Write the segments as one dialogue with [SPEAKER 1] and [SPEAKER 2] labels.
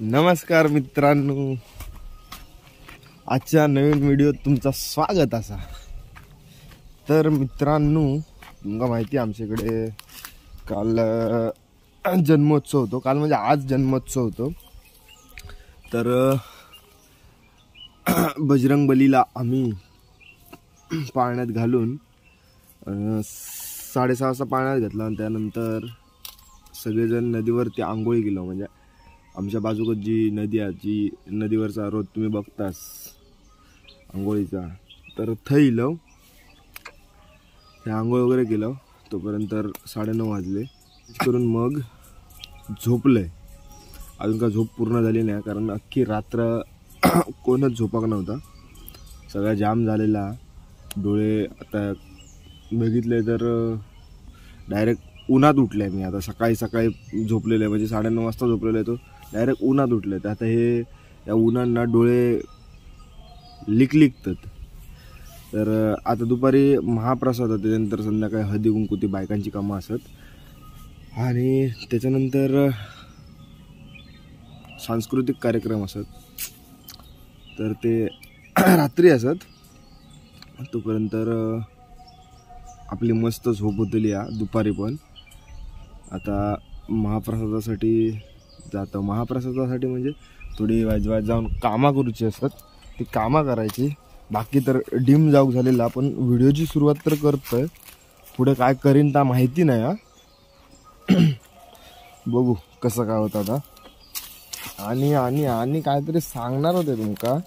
[SPEAKER 1] नमस्कार मित्रांनो, आजच्या नवीन व्हिडिओत तुमचं स्वागत असा। तर मित्रांनो, तुमका माहिती आमच्याकडे काल जन्मोत्सव होतो। काल म्हणजे आज जन्मोत्सव होतो। तर बजरंग बलीला आम्ही पाण्यात घालून 6:30 वाजता पाण्यात घातला आणि त्यानंतर सगळेजण नदीवरती आंघोळी गेलो। म्हणजे आमच्या बाजूक जी नदी आहे, जी नदीवरचा रोज तुम्ही बघतास आंघोळीचा, तर थैलो त्या आंघोळ वगैरे केलं। तोपर्यंत 9:30 वाजले करून मग झोपलंय। अजून का झोप पूर्ण झाली नाही, कारण अख्खी रात्र कोणच झोपाक नव्हता, सगळा जाम झालेला। डोळे आता बघितले तर डायरेक्ट उन्हात उठले। मी आता सकाळी झोपलेलं आहे, म्हणजे 9:30 वाजता झोपलेलं आहे, तो डायरेक्ट उन्हात उठले। तर आता हे या उन्हांना डोळे लिकतात। तर आता दुपारी महाप्रसाद होते, त्यानंतर संध्याकाळी हळदी कुंकू ती बायकांची कामं असत आणि त्याच्यानंतर सांस्कृतिक कार्यक्रम असत, तर ते रात्री असत। तोपर्यंत आपली मस्त झोप होतली या दुपारी। पण आता महाप्रसादासाठी जातो। महाप्रसादासाठी म्हणजे थोडी वाजवात जाऊन कामा करूची असतात, ती कामा करायची। बाकी तर डिम जाऊक झालेला, पण व्हिडिओची सुरुवात तर करतोय, पुढे काय करीन ता माहिती नाही हा। बघू कसं काय होतं आता। आणि आणि आणि काहीतरी सांगणार होते तुमका,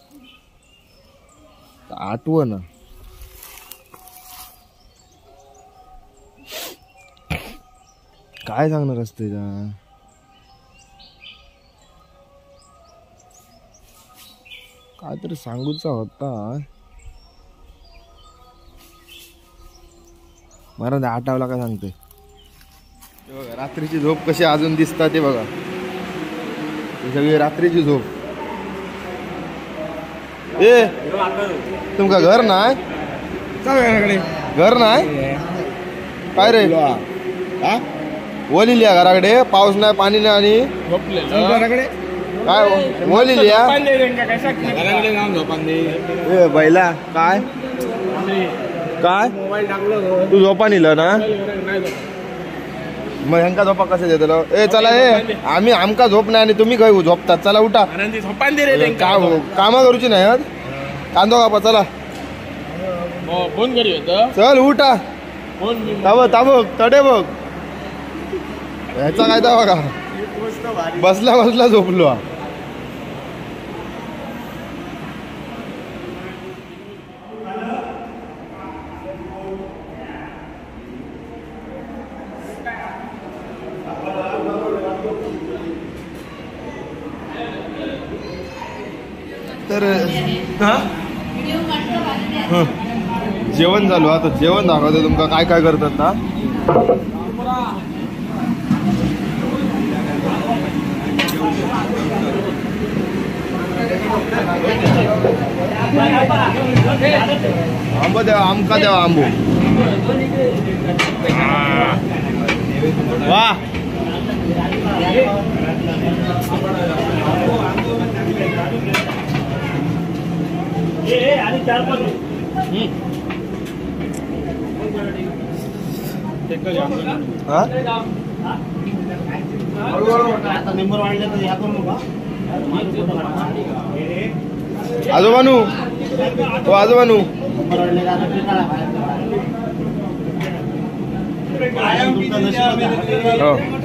[SPEAKER 1] आठवण काय सांगणार असते का? काहीतरी सांगूचा होता, मला आठवला का सांगते। बघा रात्रीची झोप कशी अजून दिसतात ते बघा, सगळी रात्रीची झोप। ए तुमका घर नाही, घर नाही काय रे? ओली लिया घराकडे, पाऊस नाही पाणी नाही आणि काय ओली लिया बैला काय काय तू झोपा निलं ना, मग ह्यांका झोपा कसं देतलो? ए चला, ए आम्ही आमका झोप नाही आणि तुम्ही काय झोपतात? चला उठा, कामा करूची नाही, कांदो कापा, चला चल उठा, ताबक तडे बघ ह्याचा काय तर बघा, बसला बसला झोपलो। तर जेवण झालो, आता जेवण दाखवतो तुमका काय काय करतात ना। आंबो देवा, आमका देवा आंबो, वा आजोबानू, ओ आजोबानू,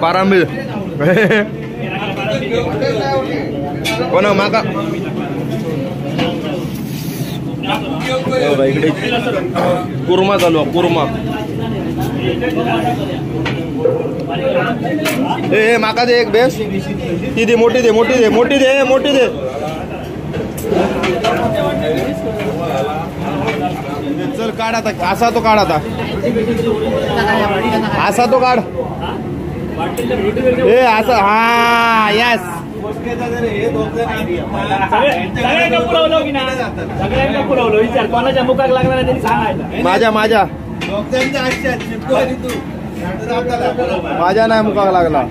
[SPEAKER 1] पारांबील कोण माका इकडे कुर्मा चालू आहे, कुर्मा। ए माका दे एक बेस, ती दे, मोठी दे, मोठी दे, मोठी दे, मोठी दे। चल काढ आता, असा तो काढ आता, असा तो काढ, ए असा, हा यस। माझ्या माझ्या माझ्या नाही मुकाक लागला।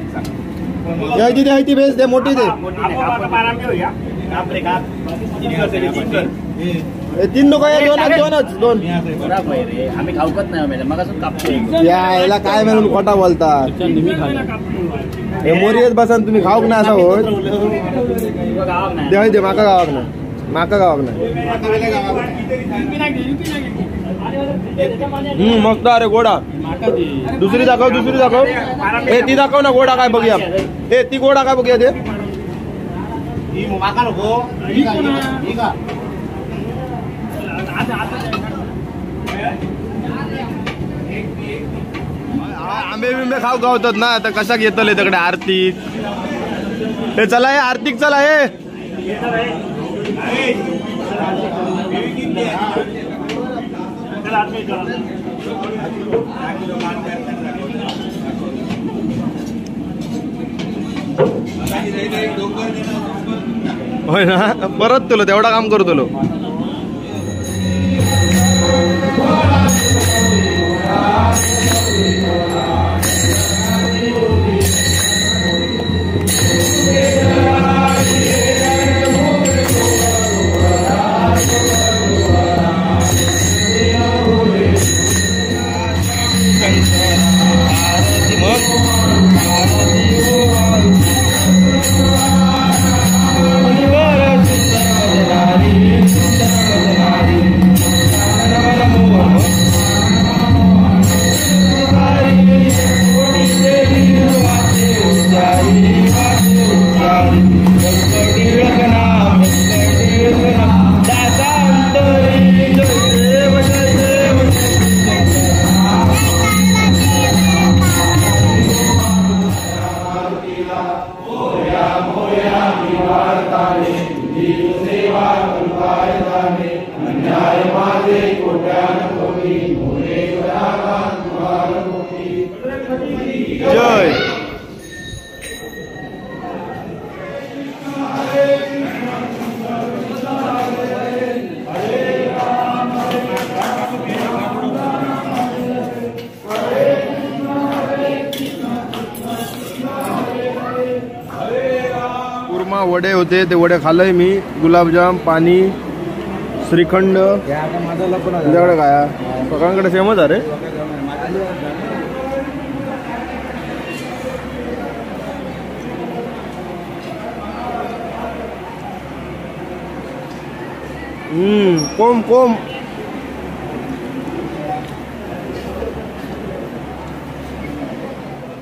[SPEAKER 1] ती बेस दे मोठी दे 3 नको दोन
[SPEAKER 2] आम्ही खाऊकत नाही मग असं कापतो
[SPEAKER 1] यायला काय म्हणून खोटा बोलतात मोरी येत बसा तुम्ही खाऊक ना असं होत दे माका गावाक नाही मस्त अरे गोडा दुसरी दाखव ए ती दाखव ना गोडा काय बघूया ए ती गोडा काय बघूया ते आंबे बिंबे खाऊ गावतात ना तर कशा घेतले तिकडे आर्थिक हे चला हे आर्थिक चला हे होय ना परत तुला तेवढा काम करतो लो वडे होते ते वडे खाल्लंय मी गुलाबजाम पाणी श्रीखंड तुझ्याकडे काय सगळ्यांकडे फेमस आहे रे कोम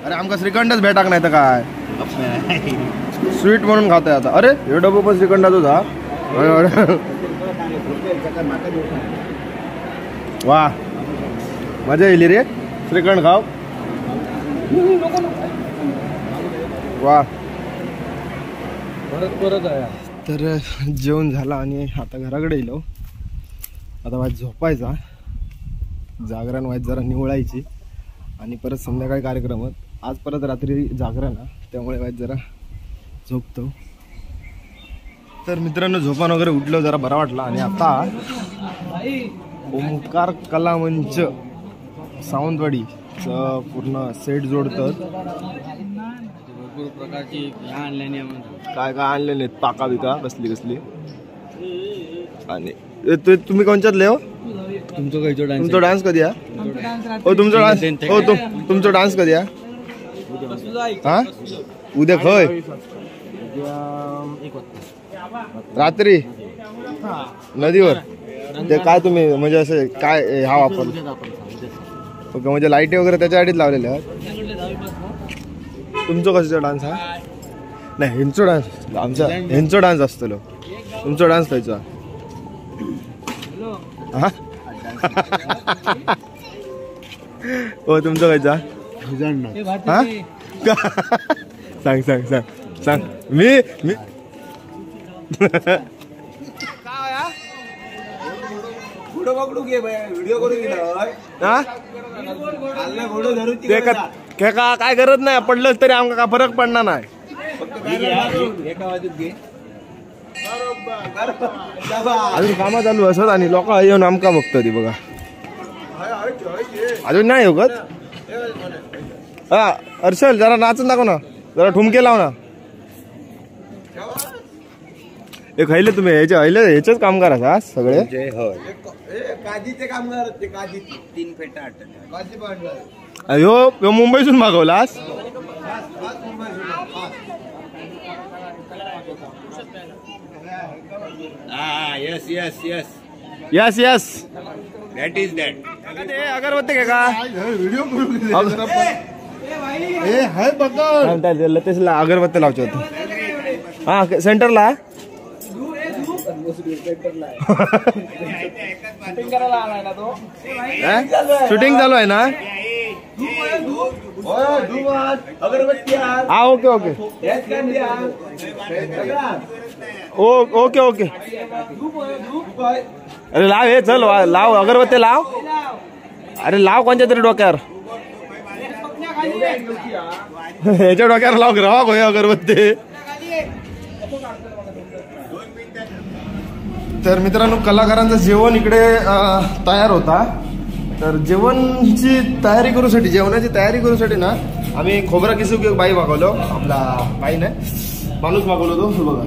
[SPEAKER 1] अरे आमका श्रीखंडच भेटाक नाही तर काय स्वीट म्हणून खातोय आता अरे हे डबो पण श्रीखंडा तुझा वा मजा येईल रे श्रीखंड खाव वा परत आहे तर जेवण झाला आणि आता घराकडे येलो आता वाज झोपायचा जागरण वाज जरा निवळायची आणि परत संध्याकाळी कार्यक्रमात आज परत रात्री जागरण त्यामुळे वाज जरा झोपतो तर मित्रांनो झोपान वगैरे उठलो जरा बरा वाटला आणि आता ओमकार कला मंच सावंतवाडीचं पूर्ण सेट जोडतात भरपूर प्रकारची काय आणले नाहीत पाका बिका कसली आणि तुम्ही कोणच्यातले हो तुमचा डान्स कधी आहे तुमचा डान्स कधी आहे हा उद्या खय रात्री नदीवर ते काय तुम्ही म्हणजे असं काय हा वापर ओके म्हणजे लाईटी वगैरे त्याच्यासाठीच लावलेले आहेत तुमचं कसं डान्स हा नाही ह्यांचा डान्स आमचा ह्यांचा डान्स असतो तुमचा डान्स खायचा हा हो तुमचं खायचा हा सांग मी काय करत नाही पडलंच तरी आमका काय फरक पडणार नाही अजून कामा चालू असत आणि लोक येऊन आमका बघतो ती बघा अजून नाही होत हा हर्षल जरा नाचून दाखव ना जरा ठुमके लाव ना. एक खायले तुम्ही ह्याच्याच कामगार आहात सगळे.
[SPEAKER 3] काजीचे कामगार ते काजी 3 फेटा
[SPEAKER 1] ह्यो मुंबईतून मागवलास.
[SPEAKER 3] Yes yes yes
[SPEAKER 1] yes yes
[SPEAKER 3] that is that.
[SPEAKER 1] अगरबत्ती घे का तेच अगरबत्ती लावचे होते. हा सेंटरला शूटिंग चालू आहे ना. हा ओके ओके ओके ओके. अरे लाव हे चल लाव अगरबत्ती लाव. अरे लाव कोणत्या तरी डोक्यावर ह्याच्या डोक्यावर लाव रवा होय अगरबत्ती. तर मित्रांनो कलाकारांचं जेवण इकडे तयार होता. तर जेवणाची तयारी करूसाठी ना आम्ही खोबरा किसूक एक बाई मागवलो. आपला बाई नाही माणूस मागवलो तो बघा.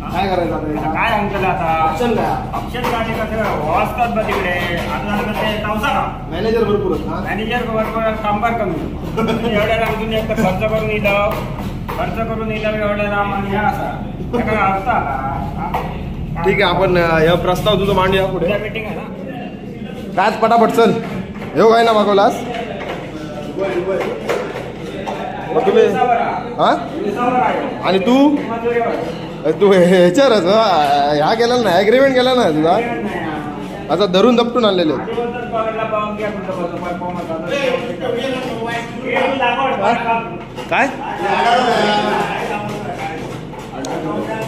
[SPEAKER 1] काय करायचं
[SPEAKER 2] काय सांगतो आता ऑप्शन गाडी कसं वाजतात बघ तिकडे. आता
[SPEAKER 1] मॅनेजर भरपूर
[SPEAKER 2] मॅनेजर बरोबर कामगार कमी. एवढ्या लांबून एक खर्च करून इलं एवढ्या लांब आणि असा अर्थ आला.
[SPEAKER 1] ठीक आहे आपण या प्रस्ताव तुझं मांडूया पुढे.
[SPEAKER 2] मीटिंग आहे ना
[SPEAKER 1] काच पटापट चल. येऊ काय ना मागवलास तुम्ही हा. आणि तू ह्याच्यावरच ह्या केला ना ॲग्रीमेंट केला ना तुझा. आता धरून दपटून आणलेले काय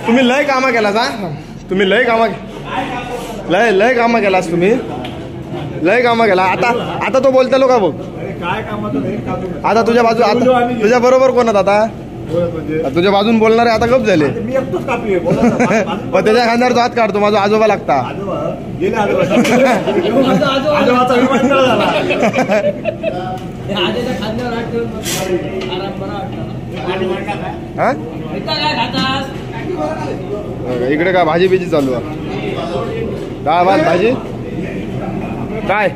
[SPEAKER 1] तुम्ही लय कामा केलास. हा तुम्ही लय कामा केलास तुम्ही लय कामा केला. आता तो बोलता का बघ. आता तुझ्या बाजू तुझ्या बरोबर कोणात आता तुझ्या बाजून बोलणारे आता गप झाले. पण त्याच्या खांद्यावर तो हात काढतो. माझा आजोबा लागता. इकडे काय भाजी बिजी चालू आहे. काय भात भाजी काय.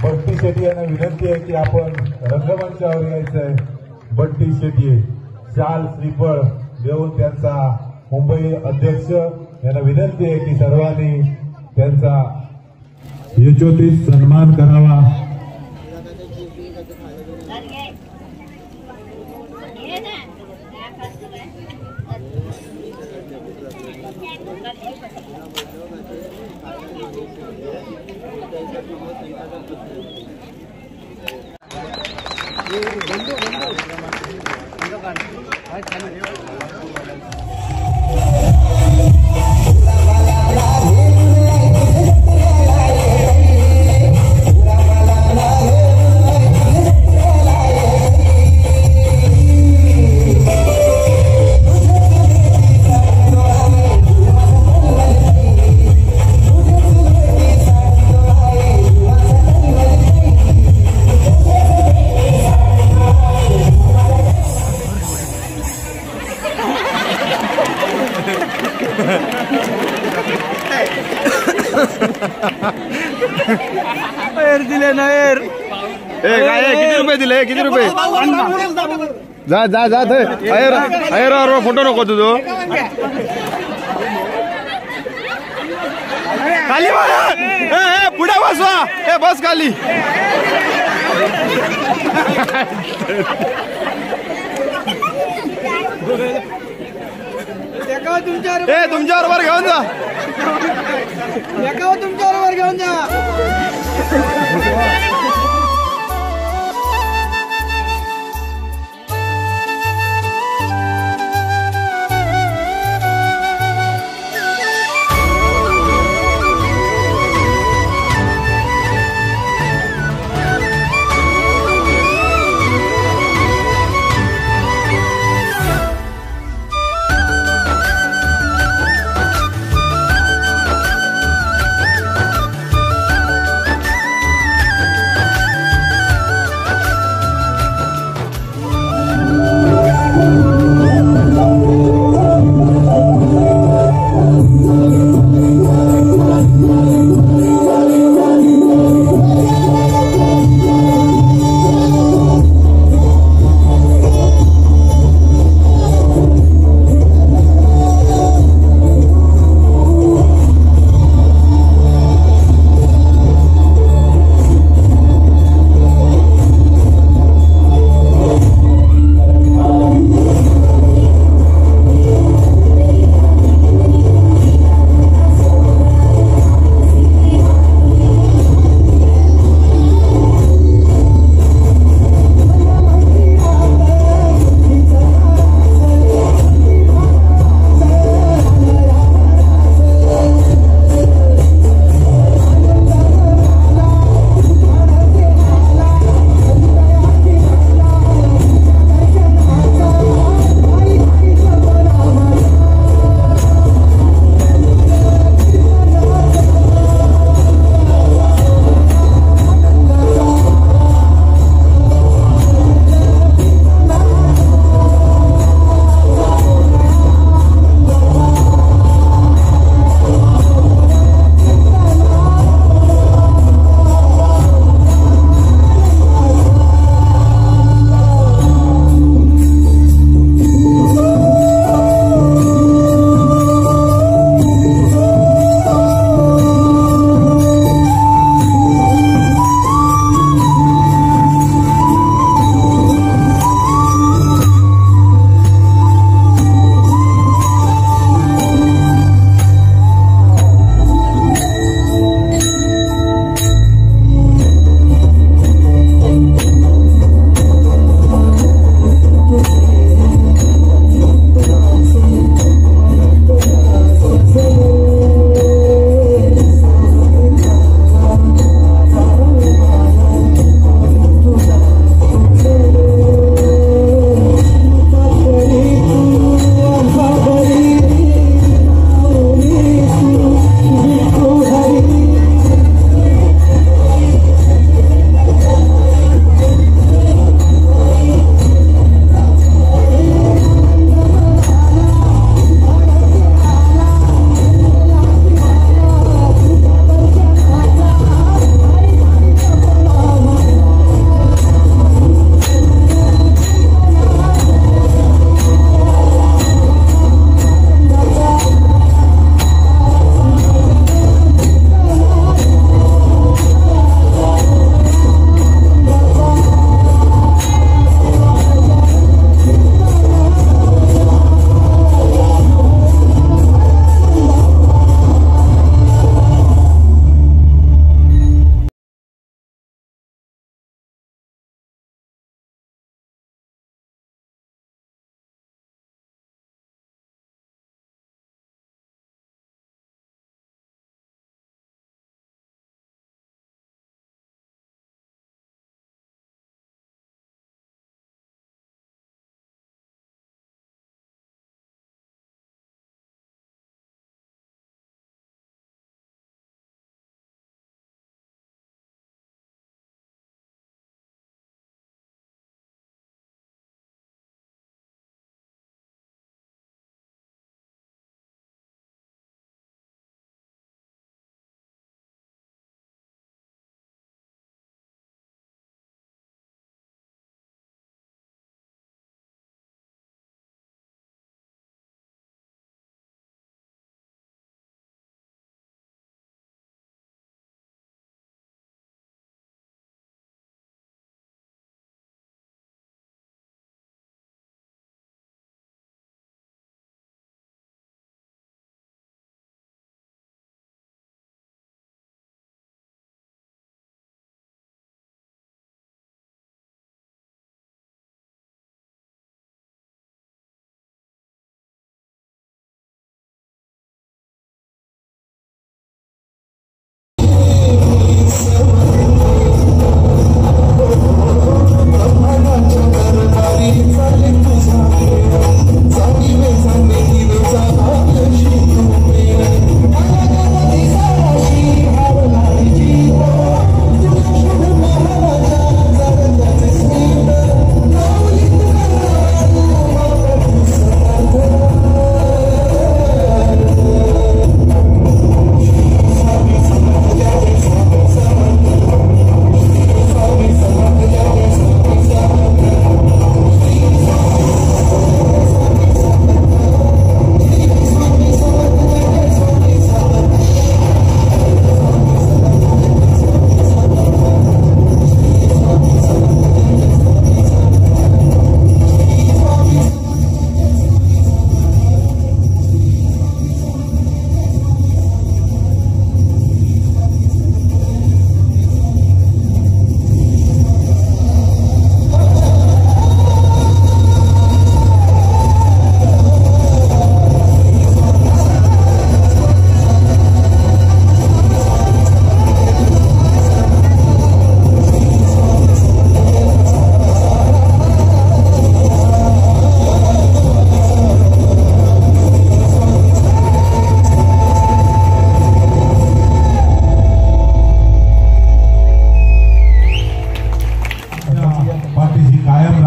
[SPEAKER 4] बट्टी शेट्टी यांना विनंती आहे की आपण रंगमंचावर यायचंय. बट्टी शेट्टी शाल श्रीफळ देऊन त्यांचा मुंबई अध्यक्ष यांना विनंती आहे की सर्वांनी त्यांचा यशोचित सन्मान करावा.
[SPEAKER 1] दिले ना किती रुपये किती रुपये. जा जा जा अयर फोटो नको तुझो खाली पुढे बसवा. हे बस खाली. तुमच्या बरोबर घेऊन जा. तुमच्या बरोबर घेऊन जा.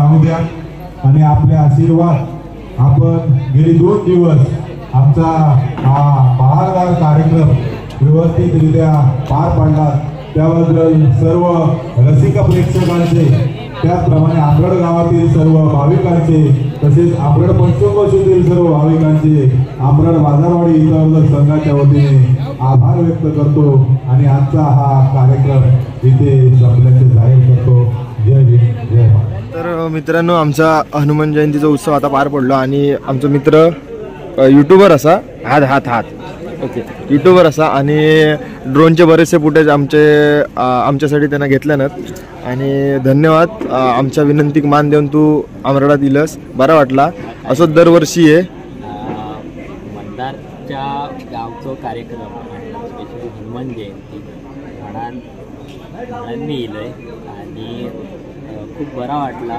[SPEAKER 4] वाहू द्या आणि आपले आशीर्वाद आपण गेली 2 दिवस आमचा हा बहारदार कार्यक्रम व्यवस्थितरित्या पार पाडला त्याबद्दल सर्व रसिक प्रेक्षकांचे त्याचप्रमाणे आंबरड गावातील सर्व भाविकांचे तसेच आंबरड पंचकोशीतील सर्व भाविकांचे आंबरड बाजारवाडी इतर संघाच्या वतीने आभार व्यक्त करतो आणि आजचा हा कार्यक्रम इथे संपल्याचे जाहीर करतो. जय हिंद जय भारत.
[SPEAKER 1] तर मित्रांनो आमचा हनुमान जयंतीचा उत्सव आता पार पडलो आणि आमचा मित्र यूट्यूबर असा हात ओके यूट्यूबर असा आणि ड्रोनचे बरेचसे फुटेज आमच्यासाठी त्यांना घेतल्यानं आणि धन्यवाद. आमच्या विनंतीक मान देऊन तू आमरडात दिलंस बरा वाटला. असं दरवर्षी आहे
[SPEAKER 5] मंदारच्या गावचा कार्यक्रम स्पेशली हनुमान जयंती म्हणान येयलंय आणि खूप बरा वाटला.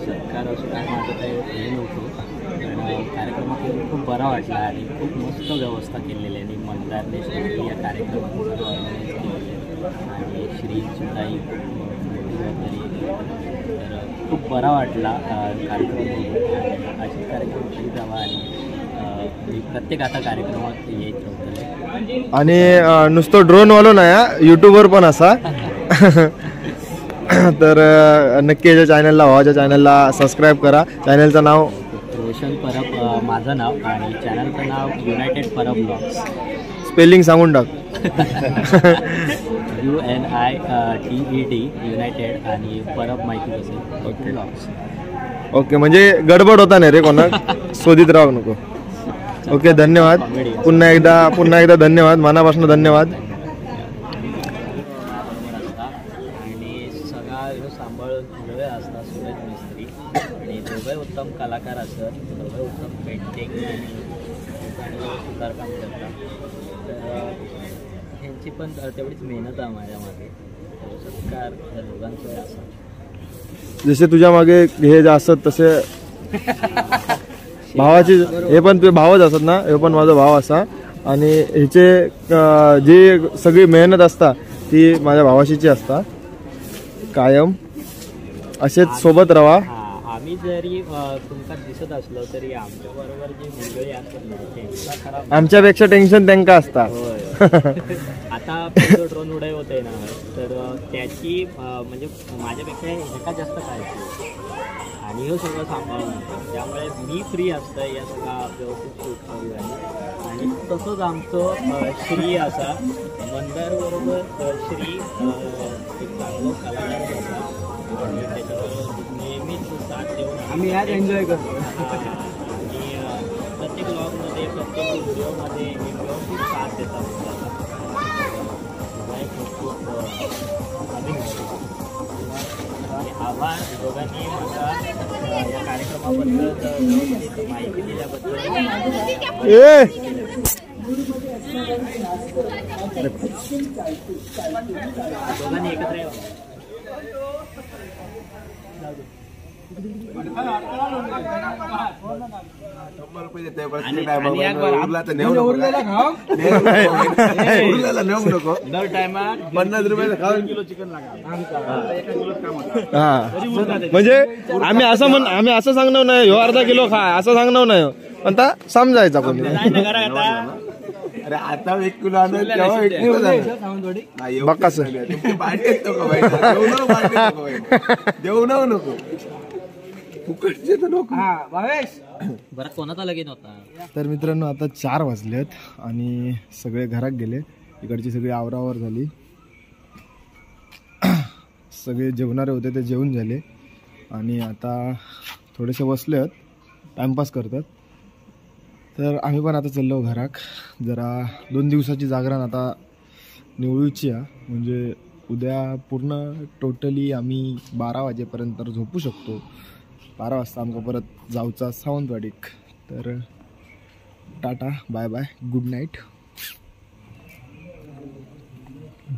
[SPEAKER 5] सरकार असं काय माझं काही हे नव्हतं पण कार्यक्रमात खूप बरा वाटला आणि खूप मस्त व्यवस्था केलेली आहे आणि मंदारने या कार्यक्रमात ऑर्गनाईज केलेले आणि श्रीसुद्धाही खूप मोठी जबाबदारी तर खूप बरा वाटला कार्यक्रम. असे कार्यक्रम कधी जावा आणि प्रत्येक आता कार्यक्रमात येत राहतले
[SPEAKER 1] आणि नुसतं ड्रोनवालो नाही यूट्यूबर पण असा. तर नक्की याच्या चॅनलला भावाच्या चॅनलला सबस्क्राईब करा. चॅनलचं नाव
[SPEAKER 5] रोशन परब माझं नाव आणि चॅनलचं नाव युनायटेड परब ब्लॉग्स.
[SPEAKER 1] स्पेलिंग सांगून टाक.
[SPEAKER 5] UNITED युनायटेड आणि परब माहिती असेल ओके ब्लॉग्स.
[SPEAKER 1] ओके म्हणजे गडबड होता नाही रे कोणा शोधित राहू नको. ओके धन्यवाद. पुन्हा एकदा धन्यवाद मनापासून धन्यवाद.
[SPEAKER 5] सांभाळून असतात सूरज मिस्त्री आणि दोघे उत्तम कलाकार असतात. दोघे उत्तम पेंटिंग आणि सुतारकाम करतात. तर ह्यांची पण तेवढीच मेहनत आहे माझ्या मागे. सत्कार या दोघांचं असं
[SPEAKER 1] जसे तुझ्या मागे हे जे असतात तसे भावाची हे पण तुझे भावच असतात ना. हे पण माझा भाव असा आणि ह्याचे जी सगळी मेहनत असता ती माझ्या भावाशीची असता. कायम असेच सोबत राहा.
[SPEAKER 5] आम्ही जरी तुमका दिसत असलो तरी आमच्या बरोबर जी मंडळी असतात खरा
[SPEAKER 1] आमच्यापेक्षा टेन्शन त्यांना असता.
[SPEAKER 5] आता ड्रोन उडाय होते ना तर त्याची म्हणजे माझ्यापेक्षा एका जास्त काळजी आणि हे सगळं सांभाळून होतं. त्यामुळे मी फ्री असतं या सगळा व्यवस्थित शूट करूया आणि तसंच आमचं श्री असा मंदारबरोबर श्री एक चांगलं कलाकार होता आणि त्याच्याबरोबर नेहमीच साथ देऊन
[SPEAKER 3] आम्ही याच एन्जॉय करतो
[SPEAKER 5] आणि प्रत्येक ब्लॉगमध्ये प्रत्येक व्हिडिओमध्ये व्यवस्थित साथ देतात. आभार दोघांनी मला या कार्यक्रमाबद्दल व्यवस्थित माहिती दिल्याबद्दल. दोघांनी एकत्र यावं.
[SPEAKER 3] दर टायमात 50 रुपयाला खाऊन किलो चिकन
[SPEAKER 1] म्हणजे आम्ही असं सांगणार नाही ह्यो अर्धा किलो खा असं सांगणार नाही. आता समजायचा कोणी.
[SPEAKER 3] अरे आता 1 किलो आणून तेव्हा 1 किलो
[SPEAKER 1] बघा सर
[SPEAKER 3] देऊ नको फुकटचे तर नको.
[SPEAKER 5] बरं कोणाचा लगीन होता.
[SPEAKER 1] तर मित्रांनो आता 4 वाजलेत आणि सगळे घरात गेले. इकडची सगळी आवरावर झाली. सगळे जेवणारे होते ते जेवून झाले आणि आता थोडेसे बसलेत टाइमपास करतात. तर आम्ही पण आता चाललो घराक. जरा 2 दिवसाची जागरण आता निवळूची आहे म्हणजे उद्या पूर्ण टोटली आम्ही 12 वाजेपर्यंत झोपू शकतो. 12 वाजता आमका परत जाऊचा सावंतवाडीक. तर tata bye bye good night.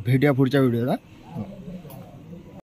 [SPEAKER 1] भेटूया पुढच्या व्हिडिओला.